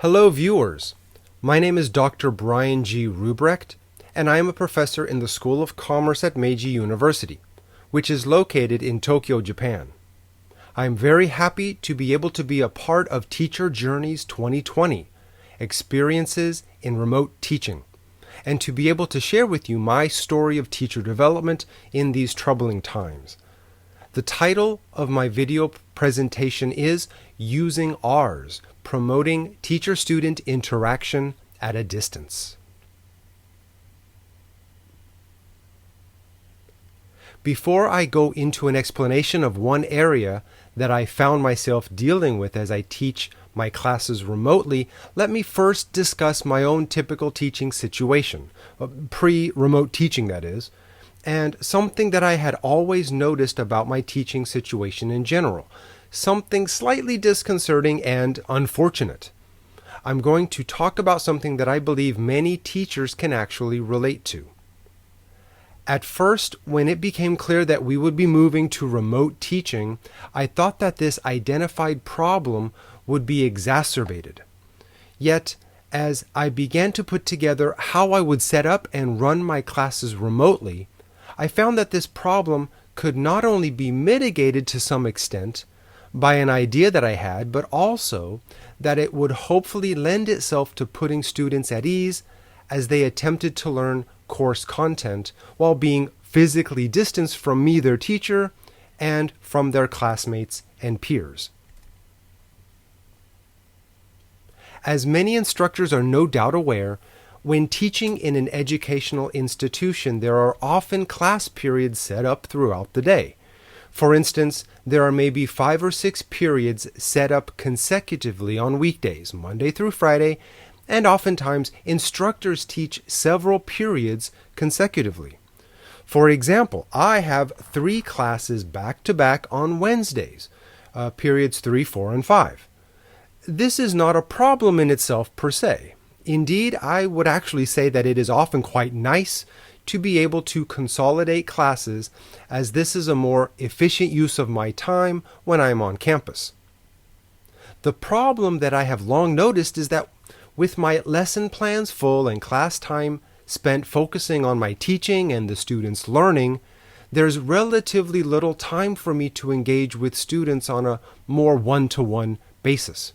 Hello viewers, my name is Dr. Brian G. Rubrecht, and I am a professor in the School of Commerce at Meiji University, which is located in Tokyo, Japan. I am very happy to be able to be a part of Teacher Journeys 2020, Experiences in Remote Teaching, and to be able to share with you my story of teacher development in these troubling times. The title of my video presentation is Using ARS, Promoting Teacher-Student Interaction at a Distance. Before I go into an explanation of one area that I found myself dealing with as I teach my classes remotely, let me first discuss my own typical teaching situation, pre-remote teaching that is, and something that I had always noticed about my teaching situation in general, something slightly disconcerting and unfortunate. I'm going to talk about something that I believe many teachers can actually relate to. At first, when it became clear that we would be moving to remote teaching, I thought that this identified problem would be exacerbated. Yet, as I began to put together how I would set up and run my classes remotely, I found that this problem could not only be mitigated to some extent by an idea that I had, but also that it would hopefully lend itself to putting students at ease as they attempted to learn course content while being physically distanced from me, their teacher, and from their classmates and peers. As many instructors are no doubt aware, when teaching in an educational institution, there are often class periods set up throughout the day. For instance, there are maybe 5 or 6 periods set up consecutively on weekdays, Monday through Friday, and oftentimes instructors teach several periods consecutively. For example, I have 3 classes back-to-back on Wednesdays, periods 3, 4, and 5. This is not a problem in itself per se. Indeed, I would actually say that it is often quite nice to be able to consolidate classes, as this is a more efficient use of my time when I am on campus. The problem that I have long noticed is that with my lesson plans full and class time spent focusing on my teaching and the students' learning, there's relatively little time for me to engage with students on a more one-to-one basis.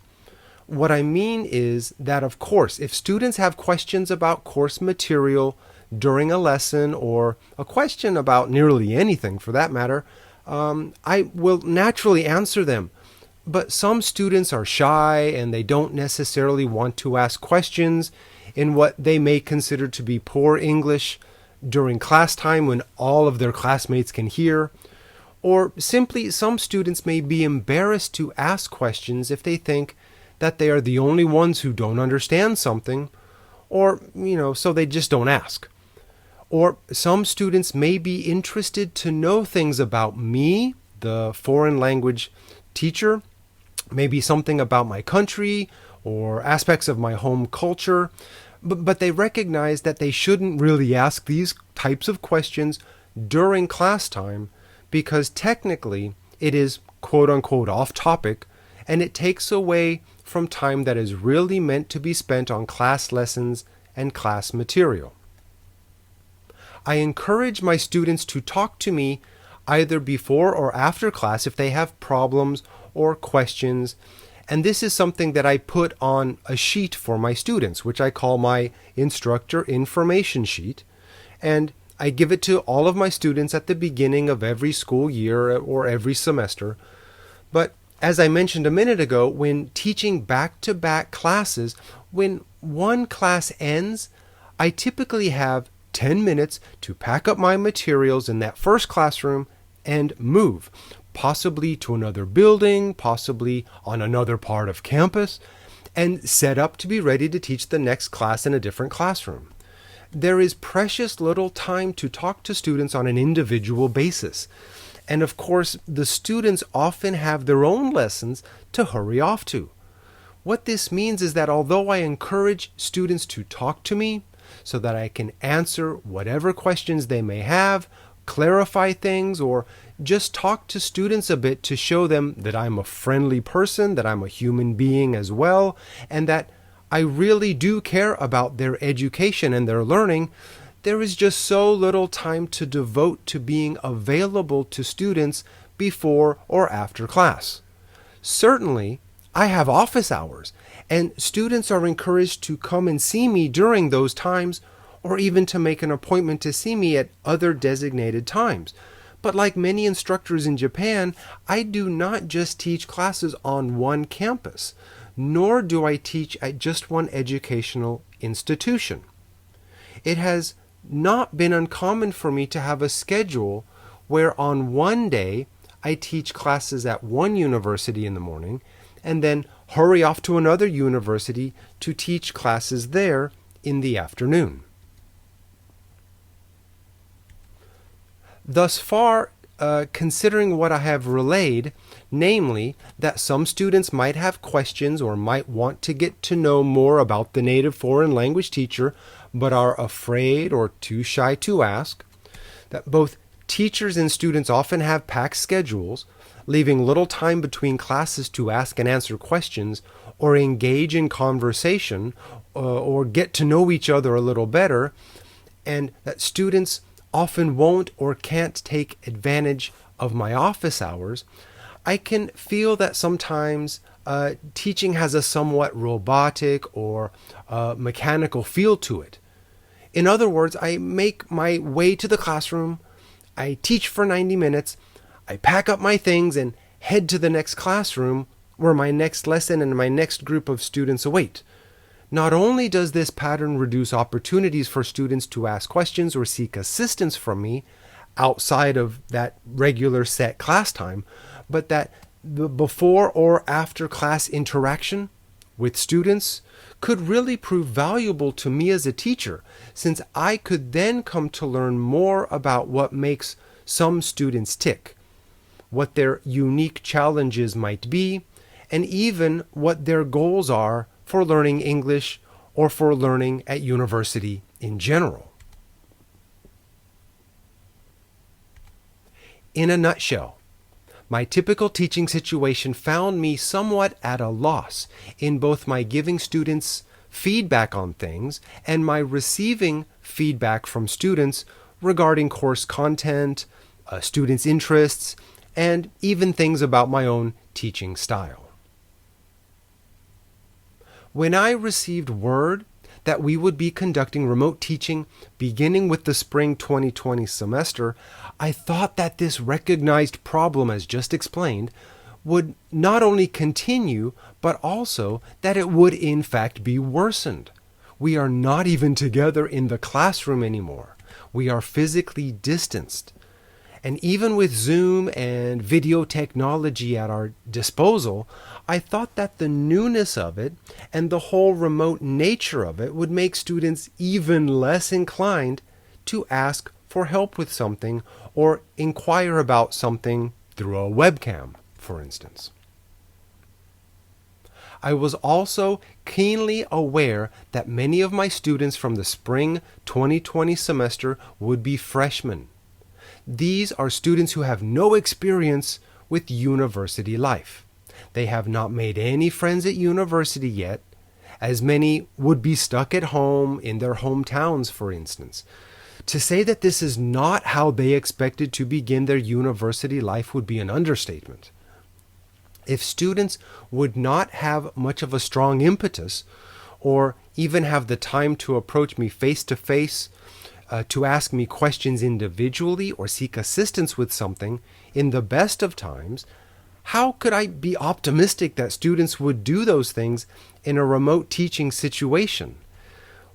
What I mean is that, of course, if students have questions about course material during a lesson, or a question about nearly anything for that matter, I will naturally answer them. But some students are shy and they don't necessarily want to ask questions in what they may consider to be poor English during class time when all of their classmates can hear. Or simply some students may be embarrassed to ask questions if they think that they are the only ones who don't understand something, or, so they just don't ask. Or some students may be interested to know things about me, the foreign language teacher, maybe something about my country or aspects of my home culture, but they recognize that they shouldn't really ask these types of questions during class time because technically it is quote-unquote off-topic, and it takes away from time that is really meant to be spent on class lessons and class material. I encourage my students to talk to me either before or after class if they have problems or questions, and this is something that I put on a sheet for my students, which I call my instructor information sheet, and I give it to all of my students at the beginning of every school year or every semester. But as I mentioned a minute ago, when teaching back-to-back classes, when one class ends, I typically have 10 minutes to pack up my materials in that first classroom and move, possibly to another building, possibly on another part of campus, and set up to be ready to teach the next class in a different classroom. There is precious little time to talk to students on an individual basis. And of course, the students often have their own lessons to hurry off to. What this means is that although I encourage students to talk to me so that I can answer whatever questions they may have, clarify things, or just talk to students a bit to show them that I'm a friendly person, that I'm a human being as well, and that I really do care about their education and their learning, there is just so little time to devote to being available to students before or after class. Certainly, I have office hours, and students are encouraged to come and see me during those times, or even to make an appointment to see me at other designated times. But like many instructors in Japan, I do not just teach classes on one campus, nor do I teach at just one educational institution. It has not been uncommon for me to have a schedule where on one day I teach classes at one university in the morning and then hurry off to another university to teach classes there in the afternoon. Thus far, considering what I have relayed, namely that some students might have questions or might want to get to know more about the native foreign language teacher, but are afraid or too shy to ask, that both teachers and students often have packed schedules, leaving little time between classes to ask and answer questions or engage in conversation or get to know each other a little better, and that students often won't or can't take advantage of my office hours, I can feel that sometimes teaching has a somewhat robotic or mechanical feel to it. In other words, I make my way to the classroom, I teach for 90 minutes, I pack up my things and head to the next classroom where my next lesson and my next group of students await. Not only does this pattern reduce opportunities for students to ask questions or seek assistance from me outside of that regular set class time, but that the before or after class interaction with students could really prove valuable to me as a teacher, since I could then come to learn more about what makes some students tick, what their unique challenges might be, and even what their goals are for learning English or for learning at university in general. In a nutshell, my typical teaching situation found me somewhat at a loss in both my giving students feedback on things and my receiving feedback from students regarding course content, students' interests, and even things about my own teaching style. When I received word that we would be conducting remote teaching beginning with the spring 2020 semester, I thought that this recognized problem, as just explained, would not only continue, but also that it would in fact be worsened. We are not even together in the classroom anymore. We are physically distanced. And even with Zoom and video technology at our disposal, I thought that the newness of it and the whole remote nature of it would make students even less inclined to ask for help with something or inquire about something through a webcam, for instance. I was also keenly aware that many of my students from the spring 2020 semester would be freshmen. These are students who have no experience with university life. They have not made any friends at university yet, as many would be stuck at home in their hometowns, for instance. To say that this is not how they expected to begin their university life would be an understatement. If students would not have much of a strong impetus, or even have the time to approach me face to face, to ask me questions individually or seek assistance with something in the best of times, how could I be optimistic that students would do those things in a remote teaching situation?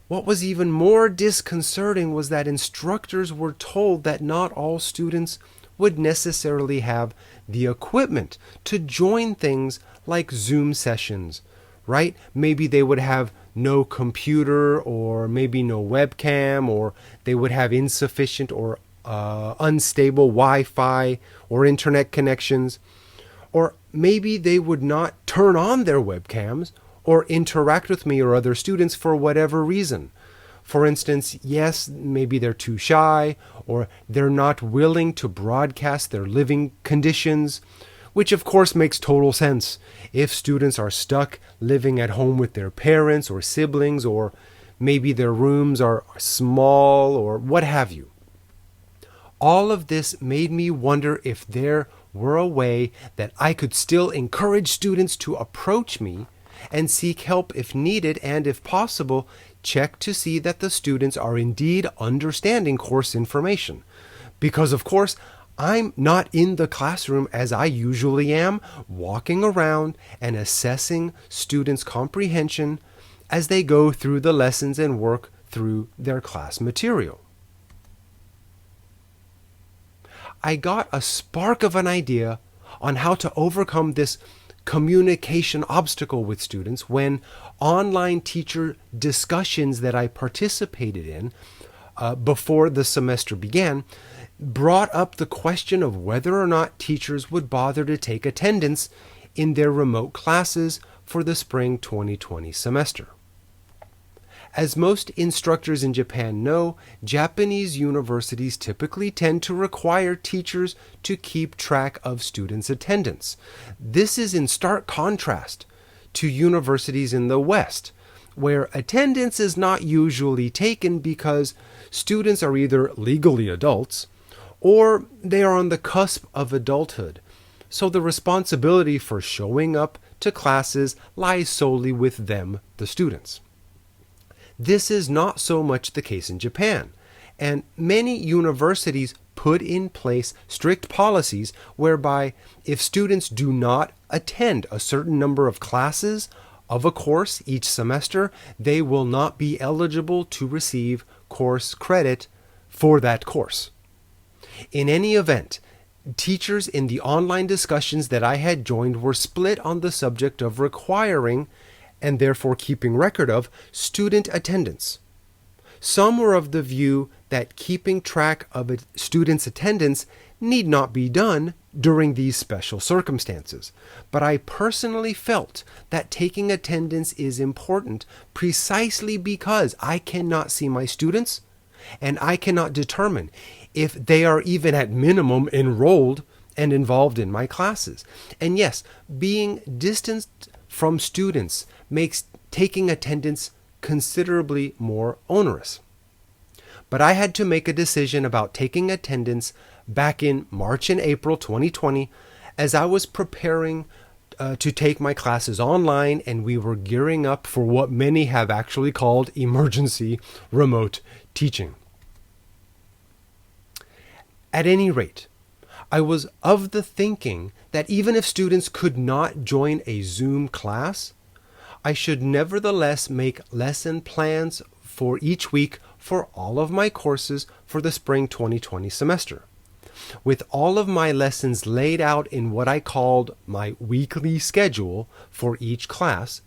What was even more disconcerting was that instructors were told that not all students would necessarily have the equipment to join things like Zoom sessions, right? Maybe they would have no computer or maybe no webcam, or they would have insufficient or unstable Wi-Fi or internet connections, or maybe they would not turn on their webcams or interact with me or other students for whatever reason. For instance, yes, maybe they're too shy, or they're not willing to broadcast their living conditions, which of course makes total sense if students are stuck living at home with their parents or siblings, or maybe their rooms are small or what have you. All of this made me wonder if there were a way that I could still encourage students to approach me and seek help if needed, and if possible, check to see that the students are indeed understanding course information. Because of course, I'm not in the classroom as I usually am, walking around and assessing students' comprehension as they go through the lessons and work through their class material. I got a spark of an idea on how to overcome this communication obstacle with students when online teacher discussions that I participated in before the semester began brought up the question of whether or not teachers would bother to take attendance in their remote classes for the spring 2020 semester. As most instructors in Japan know, Japanese universities typically tend to require teachers to keep track of students' attendance. This is in stark contrast to universities in the West, where attendance is not usually taken because students are either legally adults or they are on the cusp of adulthood. So the responsibility for showing up to classes lies solely with them, the students. This is not so much the case in Japan, and many universities put in place strict policies whereby if students do not attend a certain number of classes of a course each semester, they will not be eligible to receive course credit for that course. In any event, teachers in the online discussions that I had joined were split on the subject of requiring, and therefore keeping record of, student attendance. Some were of the view that keeping track of a student's attendance need not be done during these special circumstances, but I personally felt that taking attendance is important precisely because I cannot see my students and I cannot determine if they are even at minimum enrolled and involved in my classes. And yes, being distanced from students makes taking attendance considerably more onerous. But I had to make a decision about taking attendance back in March and April 2020 as I was preparing to take my classes online, and we were gearing up for what many have actually called emergency remote teaching. At any rate, I was of the thinking that even if students could not join a Zoom class, I should nevertheless make lesson plans for each week for all of my courses for the spring 2020 semester. With all of my lessons laid out in what I called my weekly schedule for each class,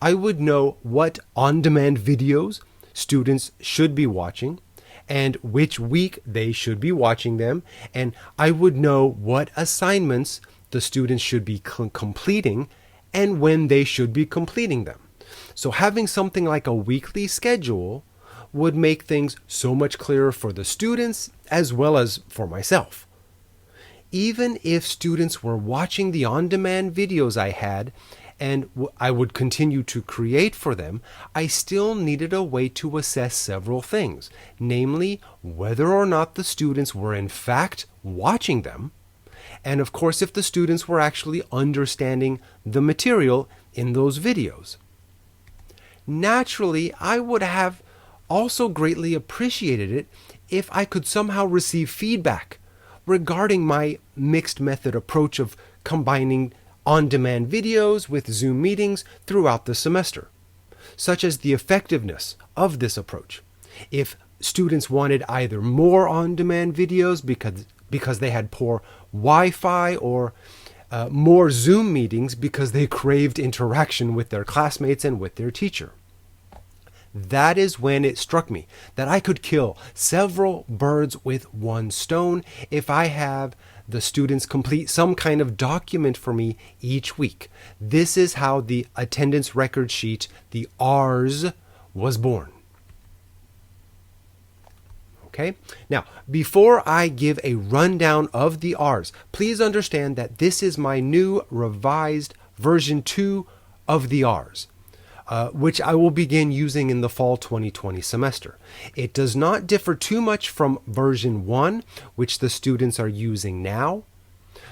I would know what on-demand videos students should be watching and which week they should be watching them, and I would know what assignments the students should be completing and when they should be completing them. So having something like a weekly schedule would make things so much clearer for the students as well as for myself. Even if students were watching the on-demand videos I had, and I would continue to create for them, I still needed a way to assess several things, namely whether or not the students were in fact watching them, and of course if the students were actually understanding the material in those videos. Naturally, I would have also greatly appreciated it if I could somehow receive feedback regarding my mixed method approach of combining on-demand videos with Zoom meetings throughout the semester, such as the effectiveness of this approach. If students wanted either more on-demand videos because they had poor Wi-Fi, or more Zoom meetings because they craved interaction with their classmates and with their teacher. That is when it struck me that I could kill several birds with one stone if I have the students complete some kind of document for me each week. This is how the attendance record sheet, the ARS, was born. Okay? Now, before I give a rundown of the R's, please understand that this is my new revised version 2 of the R's, which I will begin using in the fall 2020 semester. It does not differ too much from version 1, which the students are using now,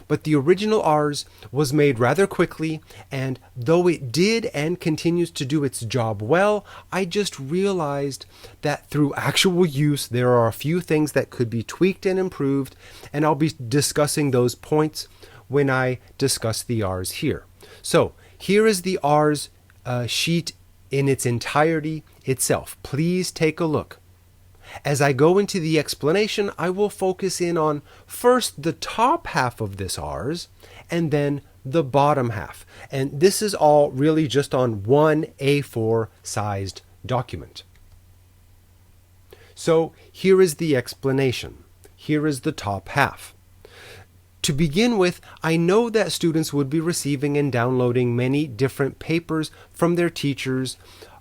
but the original R's was made rather quickly, and though it did and continues to do its job well, I just realized that through actual use there are a few things that could be tweaked and improved, and I'll be discussing those points when I discuss the R's here. So here is the R's sheet in its entirety itself. Please take a look. As I go into the explanation, I will focus in on first the top half of this R's and then the bottom half. And this is all really just on one A4 sized document. So here is the explanation. Here is the top half. To begin with, I know that students would be receiving and downloading many different papers from their teachers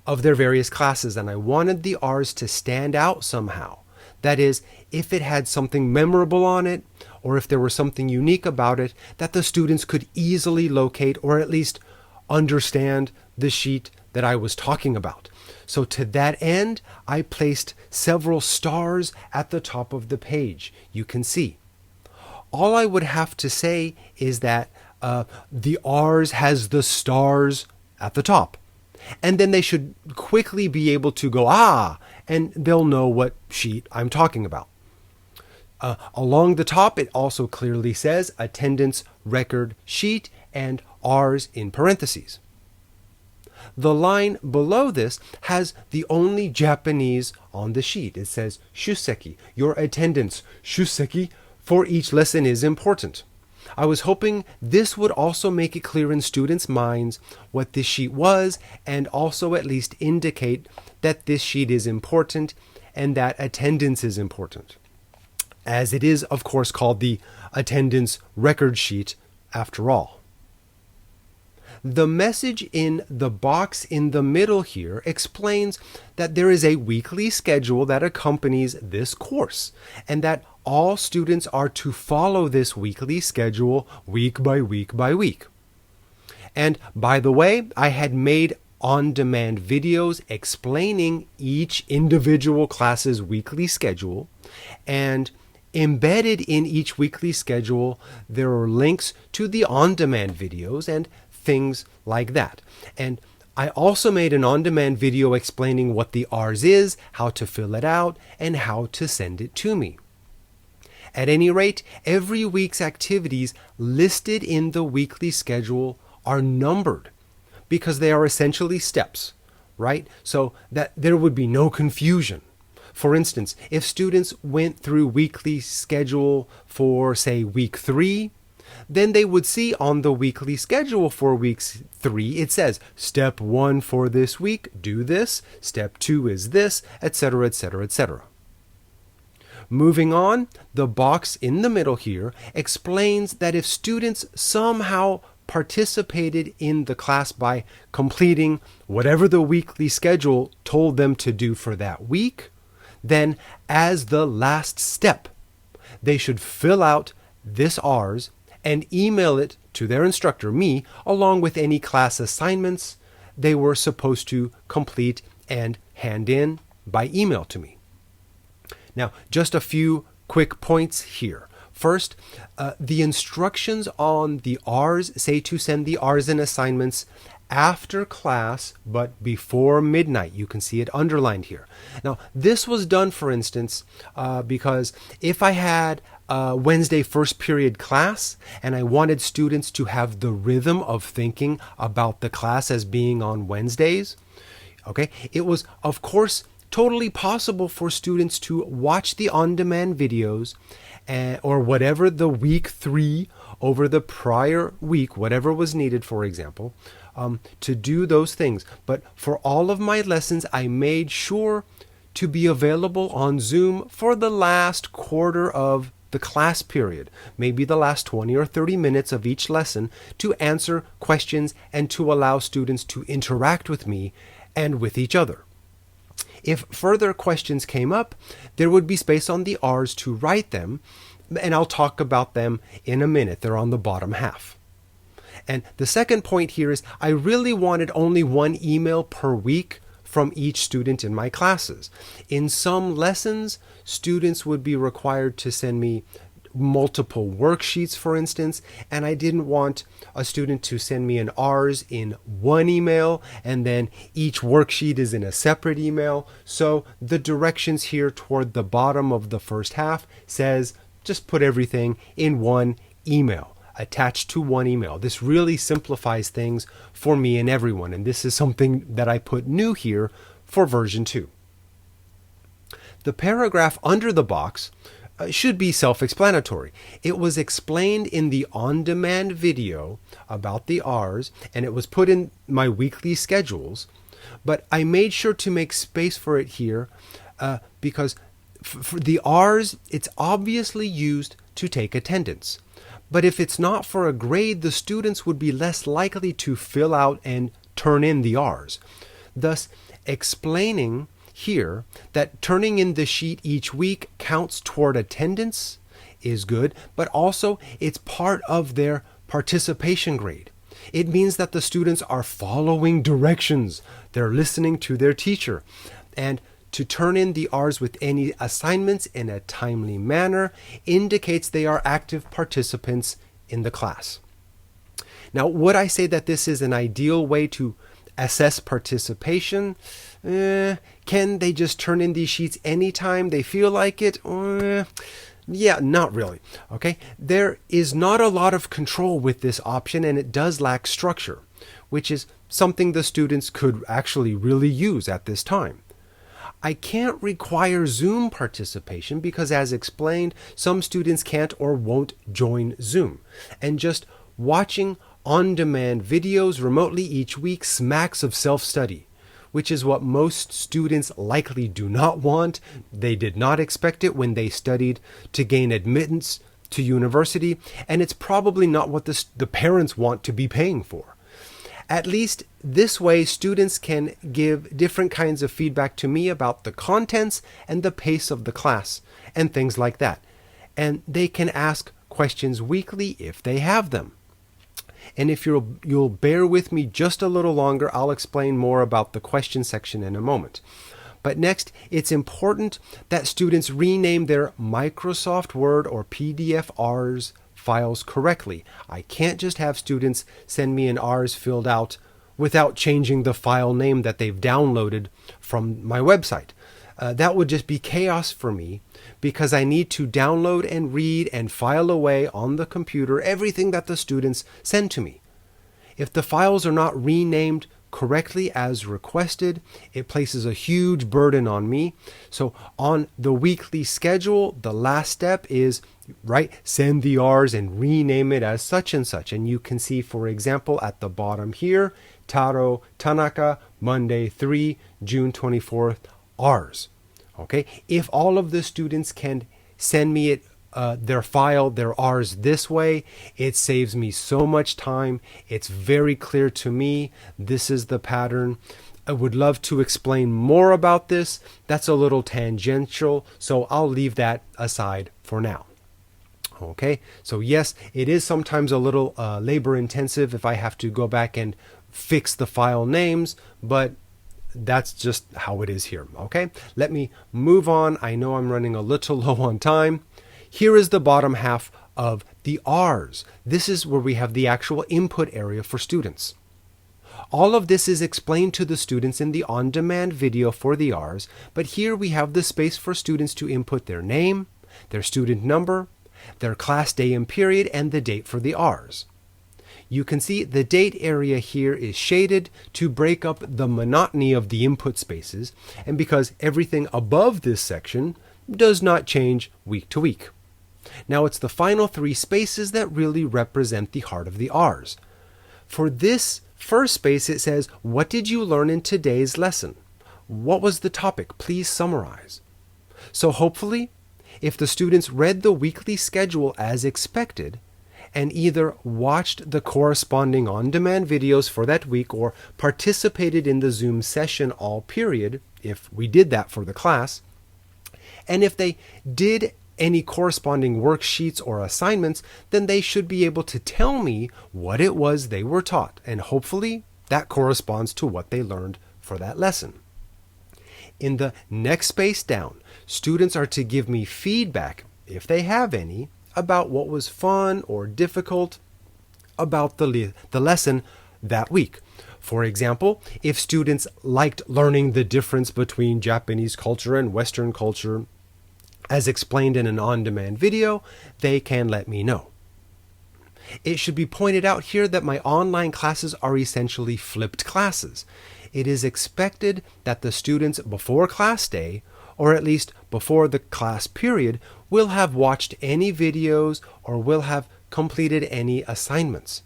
of their various classes, and I wanted the R's to stand out somehow. That is, if it had something memorable on it, or if there was something unique about it that the students could easily locate or at least understand the sheet that I was talking about. So to that end, I placed several stars at the top of the page. You can see. All I would have to say is that the R's has the stars at the top. And then they should quickly be able to go, and they'll know what sheet I'm talking about. Along the top, it also clearly says attendance record sheet and R's in parentheses. The line below this has the only Japanese on the sheet. It says shuseki. Your attendance, shuseki, for each lesson is important. I was hoping this would also make it clear in students' minds what this sheet was, and also at least indicate that this sheet is important and that attendance is important, as it is, of course, called the attendance record sheet after all. The message in the box in the middle here explains that there is a weekly schedule that accompanies this course, and that all students are to follow this weekly schedule week by week by week. And by the way, I had made on-demand videos explaining each individual class's weekly schedule, and embedded in each weekly schedule there are links to the on-demand videos and things like that. And I also made an on-demand video explaining what the R's is, how to fill it out, and how to send it to me. At any rate, every week's activities listed in the weekly schedule are numbered because they are essentially steps, right? So that there would be no confusion. For instance, if students went through weekly schedule for, say, week 3, then they would see on the weekly schedule for week 3, it says, step 1 for this week, do this, step 2 is this, etc., etc., etc. Moving on, the box in the middle here explains that if students somehow participated in the class by completing whatever the weekly schedule told them to do for that week, then as the last step, they should fill out this R's and email it to their instructor, me, along with any class assignments they were supposed to complete and hand in by email to me. Now, just a few quick points here. First, the instructions on the R's say to send the R's and assignments after class, but before midnight. You can see it underlined here. Now, this was done, for instance, because if I had a Wednesday first period class and I wanted students to have the rhythm of thinking about the class as being on Wednesdays, okay, it was, of course, totally possible for students to watch the on-demand videos or whatever the week 3 over the prior week, whatever was needed, for example, to do those things. But for all of my lessons, I made sure to be available on Zoom for the last quarter of the class period, maybe the last 20 or 30 minutes of each lesson, to answer questions and to allow students to interact with me and with each other. If further questions came up, there would be space on the R's to write them, and I'll talk about them in a minute. They're on the bottom half. And the second point here is I really wanted only one email per week from each student in my classes. In some lessons, students would be required to send me multiple worksheets, for instance, and I didn't want a student to send me an R's in one email and then each worksheet is in a separate email. So the directions here toward the bottom of the first half says just put everything in one email, attached to one email. This really simplifies things for me and everyone, and this is something that I put new here for version 2. The paragraph under the box should be self-explanatory. It was explained in the on-demand video about the R's, and it was put in my weekly schedules, but I made sure to make space for it here because for the R's, it's obviously used to take attendance. But if it's not for a grade, the students would be less likely to fill out and turn in the R's. Thus, explaining here that turning in the sheet each week counts toward attendance is good, but also it's part of their participation grade. It means that the students are following directions. They're listening to their teacher. And to turn in the R's with any assignments in a timely manner indicates they are active participants in the class. Now, would I say that this is an ideal way to assess participation? Can they just turn in these sheets anytime they feel like it? Yeah, not really. Okay, there is not a lot of control with this option, and it does lack structure, which is something the students could actually really use at this time. I can't require Zoom participation because, as explained, some students can't or won't join Zoom. And just watching on-demand videos remotely each week smacks of self-study, which is what most students likely do not want. They did not expect it when they studied to gain admittance to university, and it's probably not what the parents want to be paying for. At least this way, students can give different kinds of feedback to me about the contents and the pace of the class and things like that. And they can ask questions weekly if they have them. And if you'll bear with me just a little longer, I'll explain more about the question section in a moment. But next, it's important that students rename their Microsoft Word or PDF R's files correctly. I can't just have students send me an R's filled out without changing the file name that they've downloaded from my website. That would just be chaos for me because I need to download and read and file away on the computer everything that the students send to me. If the files are not renamed correctly as requested, it places a huge burden on me. So on the weekly schedule, the last step is send the R's and rename it as such and such. And you can see, for example, at the bottom here, Taro Tanaka, Monday 3, June 24th, R's. Okay, if all of the students can send me it, their R's this way, it saves me so much time. It's very clear to me. This is the pattern. I would love to explain more about this. That's a little tangential, so I'll leave that aside for now. Okay, so yes, it is sometimes a little labor intensive if I have to go back and fix the file names, but that's just how it is here. Okay, let me move on. I know I'm running a little low on time. Here is the bottom half of the R's. This is where we have the actual input area for students. All of this is explained to the students in the on-demand video for the R's, but here we have the space for students to input their name, their student number, their class day and period, and the date for the R's. You can see the date area here is shaded to break up the monotony of the input spaces, and because everything above this section does not change week to week. Now it's the final three spaces that really represent the heart of the R's. For this first space, it says, what did you learn in today's lesson? What was the topic? Please summarize. So hopefully, if the students read the weekly schedule as expected, and either watched the corresponding on-demand videos for that week or participated in the Zoom session all period, if we did that for the class. And if they did any corresponding worksheets or assignments, then they should be able to tell me what it was they were taught, and hopefully that corresponds to what they learned for that lesson. In the next space down, students are to give me feedback, if they have any, about what was fun or difficult about the lesson that week. For example, if students liked learning the difference between Japanese culture and Western culture, as explained in an on-demand video, they can let me know. It should be pointed out here that my online classes are essentially flipped classes. It is expected that the students before class day, or at least before the class period, will have watched any videos or will have completed any assignments.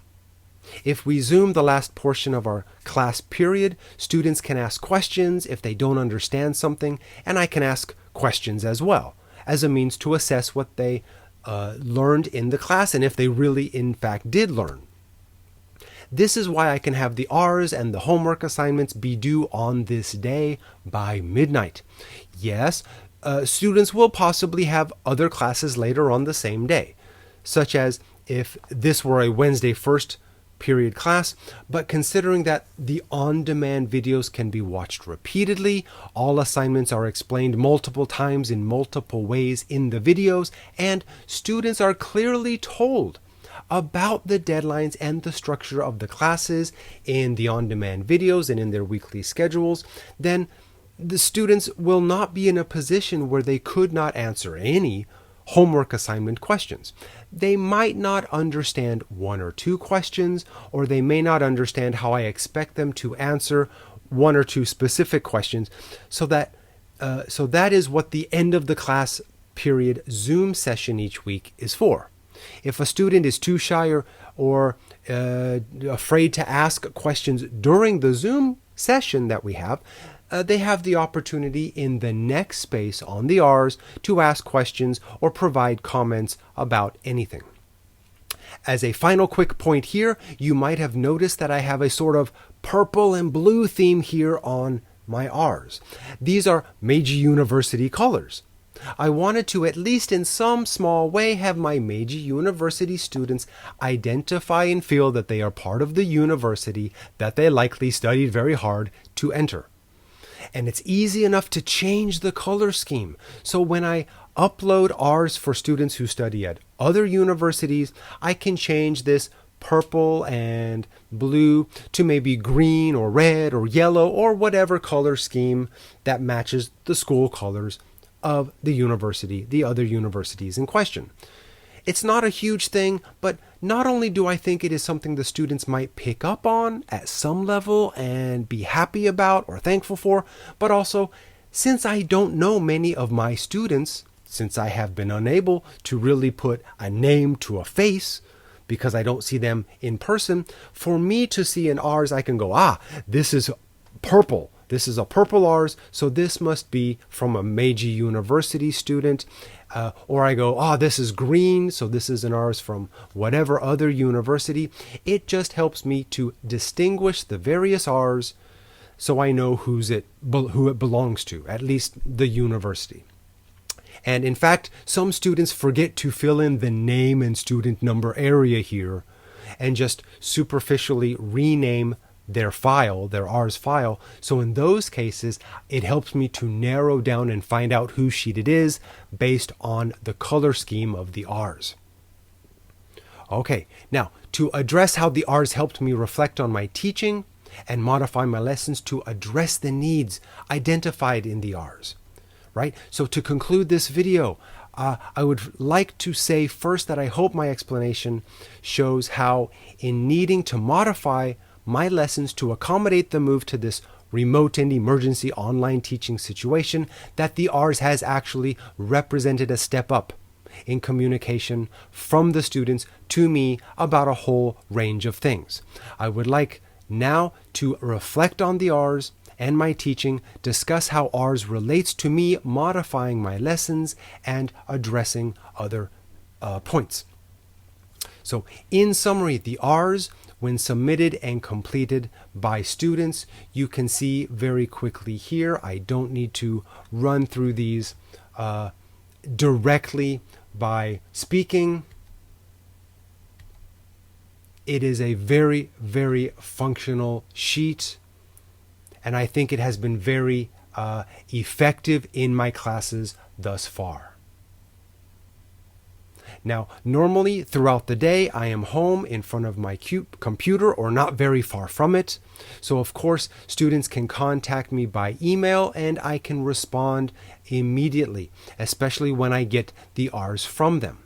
If we zoom the last portion of our class period, students can ask questions if they don't understand something, and I can ask questions as well, as a means to assess what they learned in the class and if they really in fact did learn. This is why I can have the ARS and the homework assignments be due on this day by midnight. Yes, students will possibly have other classes later on the same day, such as if this were a Wednesday first period class, but considering that the on-demand videos can be watched repeatedly, all assignments are explained multiple times in multiple ways in the videos, and students are clearly told about the deadlines and the structure of the classes in the on-demand videos and in their weekly schedules, then the students will not be in a position where they could not answer any homework assignment questions. They might not understand one or two questions, or they may not understand how I expect them to answer one or two specific questions. So that is what the end of the class period Zoom session each week is for. If a student is too shy or afraid to ask questions during the Zoom session that we have, they have the opportunity in the next space on the R's to ask questions or provide comments about anything. As a final quick point here, you might have noticed that I have a sort of purple and blue theme here on my R's. These are Meiji University colors. I wanted to, at least in some small way, have my Meiji University students identify and feel that they are part of the university that they likely studied very hard to enter. And it's easy enough to change the color scheme. So when I upload R's for students who study at other universities, I can change this purple and blue to maybe green or red or yellow or whatever color scheme that matches the school colors of the university, the other universities in question. It's not a huge thing, but not only do I think it is something the students might pick up on at some level and be happy about or thankful for, but also, since I don't know many of my students, since I have been unable to really put a name to a face because I don't see them in person, for me to see an R's, I can go, this is purple. This is a purple R's, so this must be from a Meiji University student. Or I go, this is green, so this is an R's from whatever other university. It just helps me to distinguish the various R's so I know who it belongs to, at least the university. And in fact, some students forget to fill in the name and student number area here and just superficially rename their file, their R's file. So in those cases, it helps me to narrow down and find out whose sheet it is based on the color scheme of the R's. Okay, now to address how the R's helped me reflect on my teaching and modify my lessons to address the needs identified in the R's, right? So to conclude this video, I would like to say first that I hope my explanation shows how in needing to modify my lessons to accommodate the move to this remote and emergency online teaching situation, that the R's has actually represented a step up in communication from the students to me about a whole range of things. I would like now to reflect on the R's and my teaching, discuss how R's relates to me modifying my lessons and addressing other points. So in summary, the R's, when submitted and completed by students, you can see very quickly here. I don't need to run through these directly by speaking. It is a very, very functional sheet, and I think it has been very effective in my classes thus far. Now, normally throughout the day, I am home in front of my computer or not very far from it. So, of course, students can contact me by email and I can respond immediately, especially when I get the R's from them.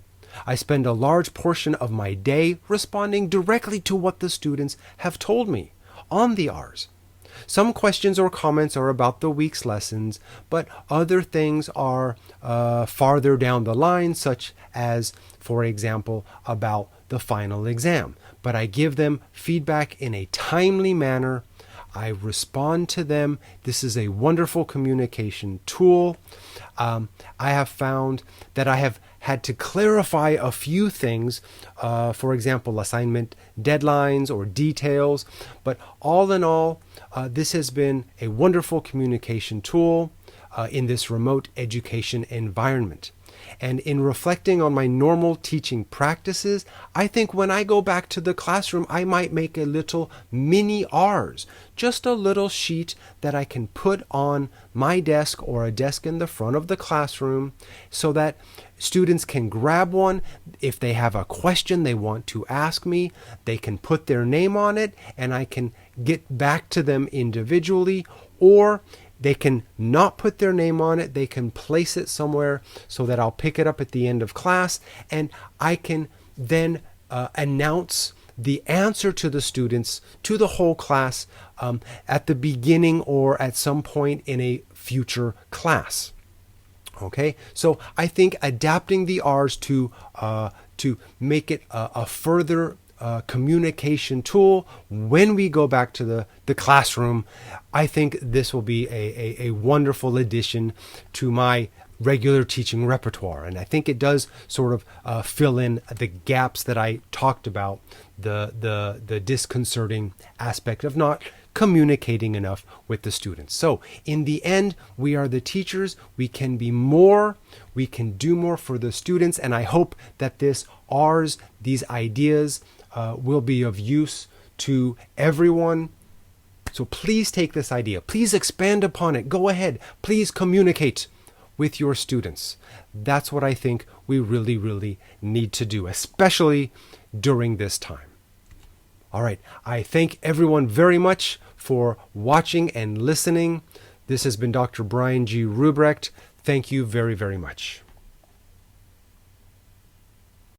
I spend a large portion of my day responding directly to what the students have told me on the R's. Some questions or comments are about the week's lessons, but other things are farther down the line, such as, for example, about the final exam. But I give them feedback in a timely manner. I respond to them. This is a wonderful communication tool. I have found that I have had to clarify a few things, for example, assignment deadlines or details. But all in all, this has been a wonderful communication tool in this remote education environment. And in reflecting on my normal teaching practices, I think when I go back to the classroom, I might make a little mini R's, just a little sheet that I can put on my desk or a desk in the front of the classroom so that students can grab one. If they have a question they want to ask me, they can put their name on it and I can get back to them individually, or they can not put their name on it. They can place it somewhere so that I'll pick it up at the end of class and I can then announce the answer to the students, to the whole class, at the beginning or at some point in a future class. Okay, so I think adapting the R's to make it a further communication tool when we go back to the classroom, I think this will be a wonderful addition to my regular teaching repertoire. And I think it does sort of fill in the gaps that I talked about, the disconcerting aspect of not communicating enough with the students. So in the end, we are the teachers. We can be more, we can do more for the students. And I hope that these ideas will be of use to everyone. So please take this idea. Please expand upon it. Go ahead. Please communicate with your students. That's what I think we really, really need to do, especially during this time. All right. I thank everyone very much for watching and listening. This has been Dr. Brian G. Rubrecht. Thank you very, very much.